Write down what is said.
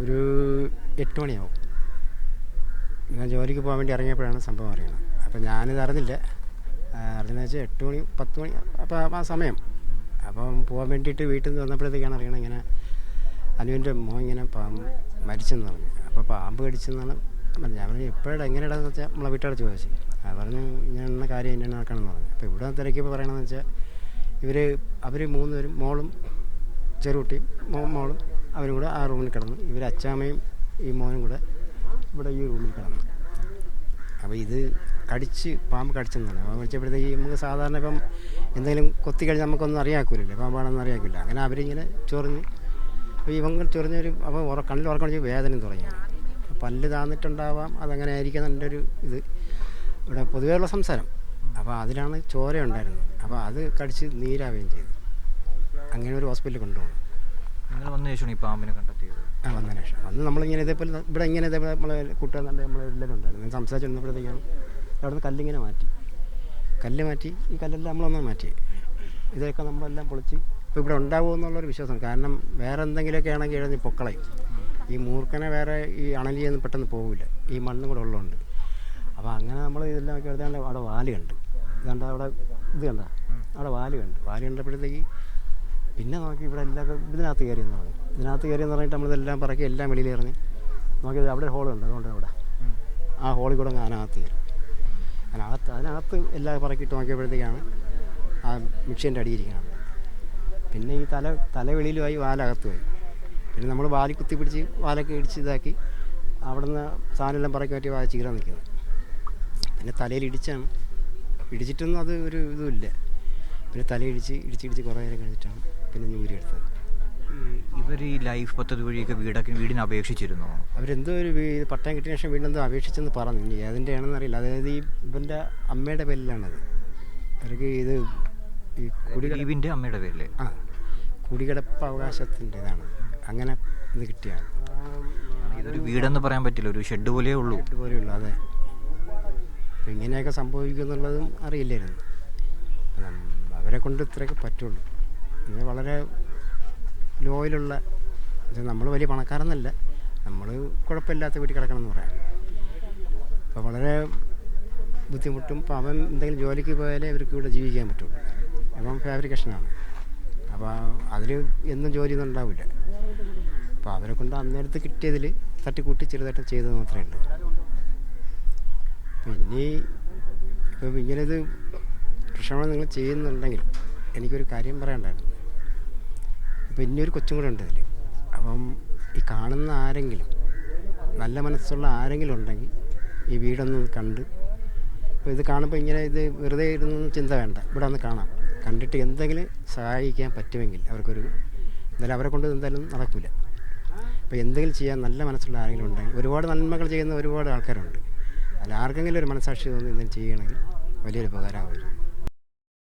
ഒരു 8 മണിയാവും. ഞാൻ ജോലിക്ക് പോകാൻ വേണ്ടി ഇറങ്ങിയപ്പോഴാണ് സംഭവം അറിയണം. അപ്പം ഞാനിത് അറിഞ്ഞില്ല. അറിഞ്ഞെന്ന് വെച്ചാൽ 8 മണി 10 മണി അപ്പോൾ ആ സമയം. അപ്പം പോകാൻ വേണ്ടിയിട്ട് വീട്ടിൽ നിന്ന് വന്നപ്പോഴത്തേക്കാണ് അറിയണം ഇങ്ങനെ അനുവിൻ്റെ മോൻ ഇങ്ങനെ മരിച്ചെന്ന് പറഞ്ഞു. അപ്പോൾ പാമ്പ് കടിച്ചെന്നാണ് ഞാൻ പറഞ്ഞു. എപ്പോഴാണ് എങ്ങനെയാണെന്ന് വെച്ചാൽ നമ്മളെ വീട്ടുകാർ ചോദിച്ചു. പറഞ്ഞു ഇങ്ങനെ കാര്യം ഇങ്ങനെ നടക്കണമെന്ന് പറഞ്ഞു. അപ്പോൾ ഇവിടെ തിരക്കിയപ്പോൾ പറയണമെന്ന് വെച്ചാൽ അവർ 3 പേരും മോളും ചെറുകുട്ടിയും മോളും അവരും കൂടെ ആ റൂമിൽ കിടന്നു. ഇവർ അച്ചാമ്മയും ഈ മോനും കൂടെ ഇവിടെ ഈ റൂമിൽ കിടന്നു. അപ്പോൾ ഇത് പാമ്പ് കടിച്ചെന്നാണ്. പാമ്പ് കടിച്ചപ്പോഴത്തേക്ക് നമുക്ക് സാധാരണ ഇപ്പം എന്തെങ്കിലും കൊത്തി കഴിഞ്ഞാൽ നമുക്കൊന്നും അറിയാക്കൂലല്ലോ, പാമ്പാണെന്ന് അറിയാക്കില്ല. അങ്ങനെ അവരിങ്ങനെ ചൊറിഞ്ഞ് അപ്പോൾ ഇവങ്ങൾ ചൊറിഞ്ഞൊരു അപ്പോൾ കണ്ണിൽ ഉറക്കണിച്ച് വേദനയും തുടങ്ങിയാണ്. പല്ല് താന്നിട്ടുണ്ടാവാം, അതങ്ങനെ ആയിരിക്കും എൻ്റെ ഒരു ഇത് ഇവിടെ പൊതുവെയുള്ള സംസാരം. അപ്പോൾ അതിലാണ് ചോര ഉണ്ടായിരുന്നത്. അപ്പോൾ അത് കടിച്ച് നീരാവുകയും ചെയ്തു. അങ്ങനെ ഒരു ഹോസ്പിറ്റലിൽ കൊണ്ടുപോകണം. നിങ്ങൾ വന്ന ശേഷമാണ് ഈ പാമ്പിനെ കണ്ടെത്തിയത്? വന്നതിന് ശേഷം നമ്മളിങ്ങനെ ഇതേപോലെ ഇവിടെ ഇതേപോലെ നമ്മളെ കൂട്ടുകാർ നമ്മളെല്ലാവരും ഉണ്ടായിരുന്നു. സംസാരിച്ചിരുന്നപ്പോഴത്തേക്കാണ് അവിടെ നിന്ന് കല്ലിങ്ങനെ കല്ല് മാറ്റി ഈ കല്ലെല്ലാം നമ്മളൊന്നും മാറ്റി. ഇതൊക്കെ നമ്മളെല്ലാം പൊളിച്ച് ഇപ്പോൾ ഇവിടെ ഉണ്ടാവുമെന്നുള്ളൊരു വിശ്വാസം. കാരണം വേറെ എന്തെങ്കിലുമൊക്കെ ആണെങ്കിൽ എഴുതി പൊക്കളയും. ഈ മൂർഖനെ വേറെ ഈ അണലിയൊന്നും പെട്ടെന്ന് പോകില്ല, ഈ മണ്ണും കൂടെ ഉള്ളതുകൊണ്ട്. അപ്പോൾ അങ്ങനെ നമ്മൾ ഇതെല്ലാം ഒക്കെ എടുത്താണ്ട് അവിടെ വാല് കണ്ട് ഇതാണ്ട് അവിടെ ഇത് കണ്ട അവിടെ വാല് കണ്ടപ്പോഴത്തേക്ക് പിന്നെ നോക്കി ഇവിടെ എല്ലാം ഇതിനകത്ത് കയറിയെന്ന് പറഞ്ഞു. ഇതിനകത്ത് കയറിയെന്ന് പറഞ്ഞിട്ട് നമ്മളിതെല്ലാം പറക്കി എല്ലാം വെളിയിൽ ഇറങ്ങി നോക്കിയത് അവിടെ ഹോളുണ്ട്. അതുകൊണ്ട് അവിടെ ആ ഹോളിൽ കൂടെ അതിനകത്ത് കയറി. അതിനകത്ത് എല്ലാം പറക്കിയിട്ട് നോക്കിയപ്പോഴത്തേക്കാണ് ആ മിക്സിൻ്റെ അടിയിരിക്കണം. പിന്നെ ഈ തല വെളിയിലുമായി വാലകത്ത് പോയി. പിന്നെ നമ്മൾ വാലി കുത്തിപ്പിടിച്ച് വാലൊക്കെ ഇടിച്ച് ഇതാക്കി അവിടെ നിന്ന് സാധനമെല്ലാം പറക്കി മാറ്റി വാ ചീറാൻ നിൽക്കുന്നത്. പിന്നെ തലയിൽ ഇടിച്ചിട്ടൊന്നും അത് ഒരു ഇതുമില്ല. പിന്നെ ഇടിച്ചിടിച്ച് കുറേ നേരം കഴിഞ്ഞിട്ടാണ് പിന്നെ ഞൂരി എടുത്തത്. ഇവർ ഈ ലൈഫ് പദ്ധതി വഴിയൊക്കെ വീടിന് അപേക്ഷിച്ചിരുന്നോ? അവരെന്തോ ഒരു പട്ടയം കിട്ടിയ ശേഷം വീടെന്തോ അപേക്ഷിച്ചെന്ന് പറഞ്ഞു. ഇനി ഏതിൻ്റെ ആണെന്ന് അറിയില്ല. അതായത് ഈ ഇവൻ്റെ അമ്മയുടെ പേരിലാണത്. അവർക്ക് ഇത് ഈ കുടികിടപ്പിൻ്റെ അമ്മയുടെ പേരിൽ കുടികിടപ്പ് അവകാശത്തിൻ്റെ ഇതാണ്. അങ്ങനെ ഇത് കിട്ടിയാണ്. ഇതൊരു വീടെന്ന് പറയാൻ പറ്റില്ല, ഒരു ഷെഡ് പോലെയേ ഉള്ളൂ. അതെ. അപ്പോൾ ഇങ്ങനെയൊക്കെ സംഭവിക്കുമെന്നുള്ളതും അറിയില്ലായിരുന്നു. അവരെ കൊണ്ട് ഇത്രയൊക്കെ പറ്റുള്ളൂ. ഇത് വളരെ ലോയിലുള്ള, നമ്മൾ വലിയ പണക്കാരെന്നല്ല, നമ്മൾ കുഴപ്പമില്ലാത്ത വീട്ടിൽ കിടക്കണമെന്ന് പറയാം. അപ്പോൾ വളരെ ബുദ്ധിമുട്ടും. ഇപ്പോൾ അവൻ എന്തെങ്കിലും ജോലിക്ക് പോയാലേ ഇവർക്ക് ഇവിടെ ജീവിക്കാൻ പറ്റുള്ളൂ. അപ്പം ഫാബ്രിക്കേഷനാണ്. അപ്പോൾ അതിൽ എന്നും ജോലിയൊന്നും ഉണ്ടാവില്ല. അപ്പോൾ അവരെ കൊണ്ട് അന്നേരത്ത് കിട്ടിയതിൽ തട്ടിക്കൂട്ടി ചെറുതായിട്ട് ചെയ്തത് മാത്രമേ ഉള്ളൂ. പിന്നെ ഇപ്പം ഇങ്ങനെ ഇത് പ്രശ്നങ്ങൾ നിങ്ങൾ ചെയ്യുന്നുണ്ടെങ്കിൽ എനിക്കൊരു കാര്യം പറയണ്ടായിരുന്നു. അപ്പോൾ ഇനിയൊരു കൊച്ചും കൂടെ ഉണ്ട് ഇതിൽ. അപ്പം ഈ കാണുന്ന ആരെങ്കിലും നല്ല മനസ്സുള്ള ആരെങ്കിലും ഉണ്ടെങ്കിൽ ഈ വീടൊന്ന് കണ്ട്, ഇപ്പോൾ ഇത് കാണുമ്പോൾ ഇങ്ങനെ ഇത് വെറുതെ ഇരുന്നൊന്നും ചിന്ത വേണ്ട, ഇവിടെ ഒന്ന് കാണാം. കണ്ടിട്ട് എന്തെങ്കിലും സഹായിക്കാൻ പറ്റുമെങ്കിൽ അവർക്കൊരു എന്തായാലും അവരെ കൊണ്ട് എന്തായാലും നടക്കില്ല. അപ്പോൾ എന്തെങ്കിലും ചെയ്യാൻ നല്ല മനസ്സുള്ള ആരെങ്കിലും ഉണ്ടെങ്കിൽ, ഒരുപാട് നന്മകൾ ചെയ്യുന്ന ഒരുപാട് ആൾക്കാരുണ്ട്. അതിൽ ആർക്കെങ്കിലും ഒരു മനസ്സാക്ഷി തോന്നി എന്തെങ്കിലും ചെയ്യണമെങ്കിൽ വലിയൊരു ഉപകാരമാകും.